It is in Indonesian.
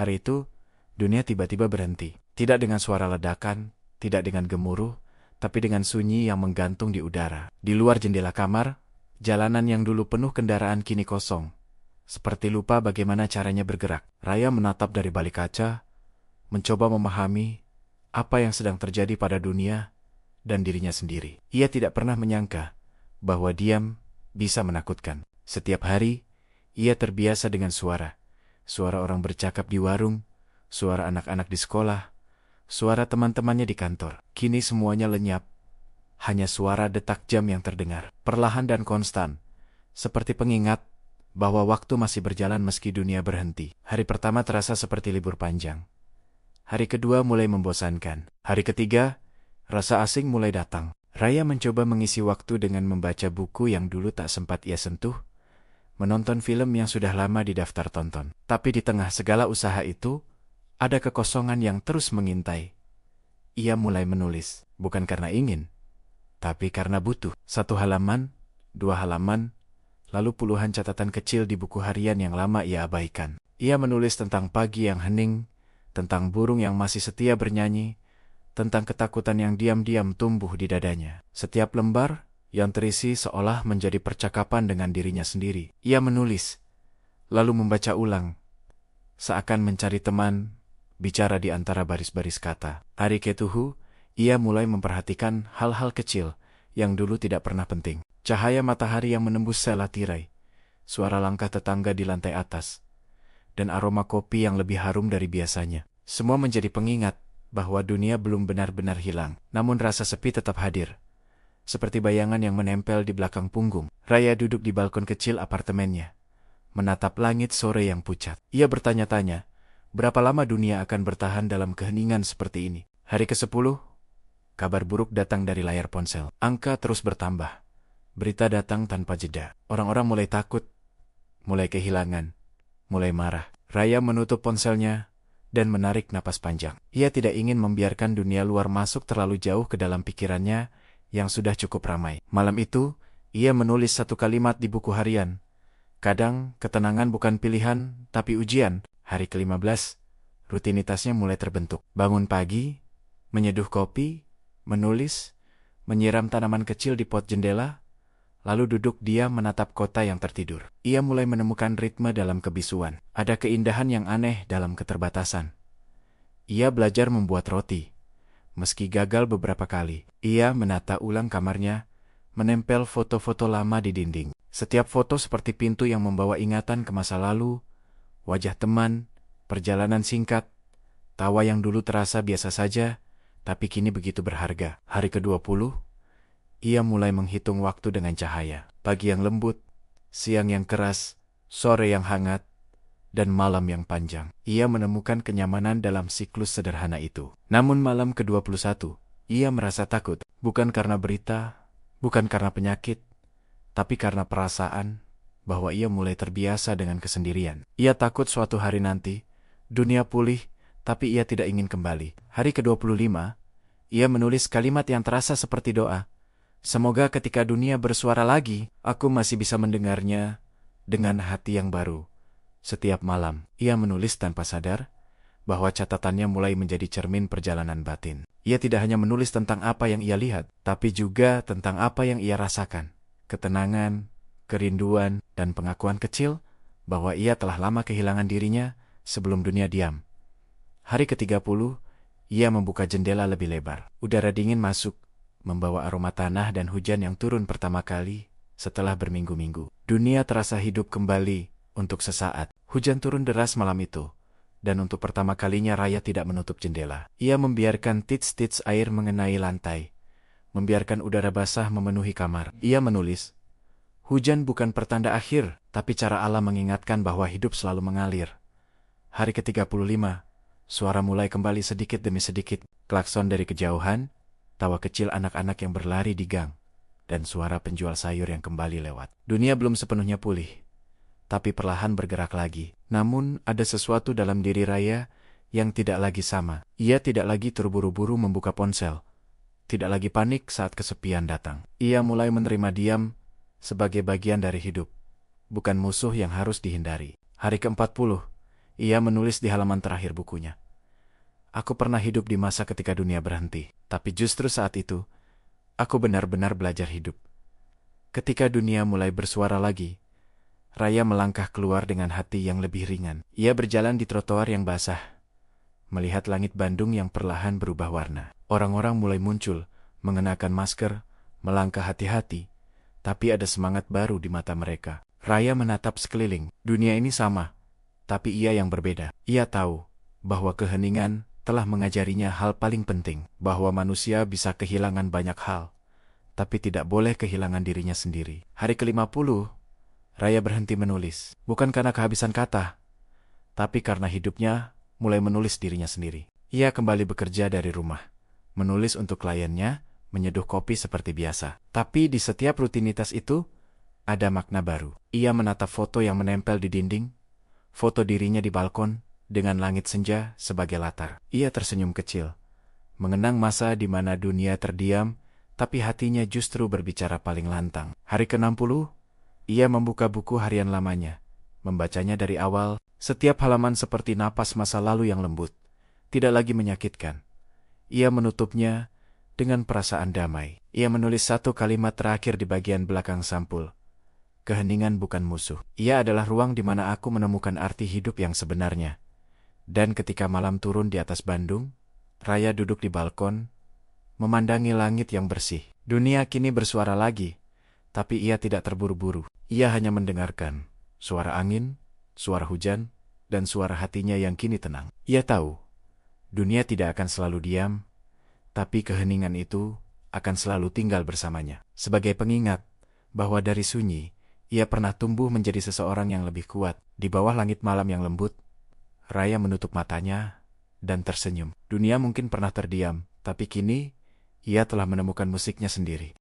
Hari itu, dunia tiba-tiba berhenti. Tidak dengan suara ledakan, tidak dengan gemuruh, tapi dengan sunyi yang menggantung di udara. Di luar jendela kamar, jalanan yang dulu penuh kendaraan kini kosong. Seperti lupa bagaimana caranya bergerak. Raya menatap dari balik kaca, mencoba memahami apa yang sedang terjadi pada dunia dan dirinya sendiri. Ia tidak pernah menyangka bahwa diam bisa menakutkan. Setiap hari, ia terbiasa dengan suara orang bercakap di warung, suara anak-anak di sekolah, suara teman-temannya di kantor. Kini semuanya lenyap, hanya suara detak jam yang terdengar, perlahan dan konstan, seperti pengingat bahwa waktu masih berjalan meski dunia berhenti. Hari pertama terasa seperti libur panjang. Hari kedua mulai membosankan. Hari ketiga, rasa asing mulai datang. Raya mencoba mengisi waktu dengan membaca buku yang dulu tak sempat ia sentuh, menonton film yang sudah lama di daftar tonton. Tapi di tengah segala usaha itu, ada kekosongan yang terus mengintai. Ia mulai menulis, bukan karena ingin, tapi karena butuh. 1 halaman, 2 halaman, lalu puluhan catatan kecil di buku harian yang lama ia abaikan. Ia menulis tentang pagi yang hening, tentang burung yang masih setia bernyanyi, tentang ketakutan yang diam-diam tumbuh di dadanya. Setiap lembar yang terisi seolah menjadi percakapan dengan dirinya sendiri. Ia menulis, lalu membaca ulang, seakan mencari teman, bicara di antara baris-baris kata. Hari ketujuh, ia mulai memperhatikan hal-hal kecil yang dulu tidak pernah penting. Cahaya matahari yang menembus sela tirai, suara langkah tetangga di lantai atas, dan aroma kopi yang lebih harum dari biasanya. Semua menjadi pengingat bahwa dunia belum benar-benar hilang, namun rasa sepi tetap hadir, seperti bayangan yang menempel di belakang punggung. Raya duduk di balkon kecil apartemennya, menatap langit sore yang pucat. Ia bertanya-tanya, berapa lama dunia akan bertahan dalam keheningan seperti ini? Hari ke-10, kabar buruk datang dari layar ponsel. Angka terus bertambah. Berita datang tanpa jeda. Orang-orang mulai takut, mulai kehilangan, mulai marah. Raya menutup ponselnya dan menarik napas panjang. Ia tidak ingin membiarkan dunia luar masuk terlalu jauh ke dalam pikirannya yang sudah cukup ramai. Malam itu, ia menulis 1 kalimat di buku harian. Kadang, ketenangan bukan pilihan, tapi ujian. Hari ke-15, rutinitasnya mulai terbentuk. Bangun pagi, menyeduh kopi, menulis, menyiram tanaman kecil di pot jendela, lalu duduk diam menatap kota yang tertidur. Ia mulai menemukan ritme dalam kebisuan. Ada keindahan yang aneh dalam keterbatasan. Ia belajar membuat roti, meski gagal beberapa kali. Ia menata ulang kamarnya, menempel foto-foto lama di dinding. Setiap foto seperti pintu yang membawa ingatan ke masa lalu, wajah teman, perjalanan singkat, tawa yang dulu terasa biasa saja, tapi kini begitu berharga. Hari ke-20, ia mulai menghitung waktu dengan cahaya. Pagi yang lembut, siang yang keras, sore yang hangat, dan malam yang panjang. Ia menemukan kenyamanan dalam siklus sederhana itu. Namun malam ke-21, ia merasa takut. Bukan karena berita, bukan karena penyakit, tapi karena perasaan bahwa ia mulai terbiasa dengan kesendirian. Ia takut suatu hari nanti, dunia pulih, tapi ia tidak ingin kembali. Hari ke-25, ia menulis kalimat yang terasa seperti doa. Semoga ketika dunia bersuara lagi, aku masih bisa mendengarnya dengan hati yang baru. Setiap malam, ia menulis tanpa sadar bahwa catatannya mulai menjadi cermin perjalanan batin. Ia tidak hanya menulis tentang apa yang ia lihat, tapi juga tentang apa yang ia rasakan. Ketenangan, kerinduan, dan pengakuan kecil bahwa ia telah lama kehilangan dirinya sebelum dunia diam. Hari ke-30, ia membuka jendela lebih lebar. Udara dingin masuk, membawa aroma tanah dan hujan yang turun pertama kali setelah berminggu-minggu. Dunia terasa hidup kembali untuk sesaat. Hujan turun deras malam itu, dan untuk pertama kalinya Raya tidak menutup jendela. Ia membiarkan tits-tits air mengenai lantai, membiarkan udara basah memenuhi kamar. Ia menulis, hujan bukan pertanda akhir, tapi cara alam mengingatkan bahwa hidup selalu mengalir. Hari ke-35, suara mulai kembali sedikit demi sedikit. Klakson dari kejauhan, tawa kecil anak-anak yang berlari di gang, dan suara penjual sayur yang kembali lewat. Dunia belum sepenuhnya pulih, tapi perlahan bergerak lagi. Namun ada sesuatu dalam diri Raya yang tidak lagi sama. Ia tidak lagi terburu-buru membuka ponsel, tidak lagi panik saat kesepian datang. Ia mulai menerima diam sebagai bagian dari hidup, bukan musuh yang harus dihindari. Hari ke-40, Ia menulis di halaman terakhir bukunya. Aku pernah hidup di masa ketika dunia berhenti, tapi justru saat itu, aku benar-benar belajar hidup. Ketika dunia mulai bersuara lagi, Raya melangkah keluar dengan hati yang lebih ringan. Ia berjalan di trotoar yang basah, melihat langit Bandung yang perlahan berubah warna. Orang-orang mulai muncul, mengenakan masker, melangkah hati-hati, tapi ada semangat baru di mata mereka. Raya menatap sekeliling. Dunia ini sama, tapi ia yang berbeda. Ia tahu bahwa keheningan telah mengajarinya hal paling penting, bahwa manusia bisa kehilangan banyak hal, tapi tidak boleh kehilangan dirinya sendiri. Hari ke-50, Raya berhenti menulis, bukan karena kehabisan kata, tapi karena hidupnya mulai menulis dirinya sendiri. Ia kembali bekerja dari rumah, menulis untuk kliennya, menyeduh kopi seperti biasa. Tapi di setiap rutinitas itu, ada makna baru. Ia menatap foto yang menempel di dinding, foto dirinya di balkon, dengan langit senja sebagai latar. Ia tersenyum kecil, mengenang masa di mana dunia terdiam, tapi hatinya justru berbicara paling lantang. Hari ke-60, ia membuka buku harian lamanya, membacanya dari awal, setiap halaman seperti napas masa lalu yang lembut, tidak lagi menyakitkan. Ia menutupnya dengan perasaan damai. Ia menulis satu kalimat terakhir di bagian belakang sampul. Keheningan bukan musuh. Ia adalah ruang di mana aku menemukan arti hidup yang sebenarnya. Dan ketika malam turun di atas Bandung, Raya duduk di balkon, memandangi langit yang bersih. Dunia kini bersuara lagi, tapi ia tidak terburu-buru. Ia hanya mendengarkan suara angin, suara hujan, dan suara hatinya yang kini tenang. Ia tahu, dunia tidak akan selalu diam, tapi keheningan itu akan selalu tinggal bersamanya. Sebagai pengingat bahwa dari sunyi, ia pernah tumbuh menjadi seseorang yang lebih kuat. Di bawah langit malam yang lembut, Raya menutup matanya dan tersenyum. Dunia mungkin pernah terdiam, tapi kini ia telah menemukan musiknya sendiri.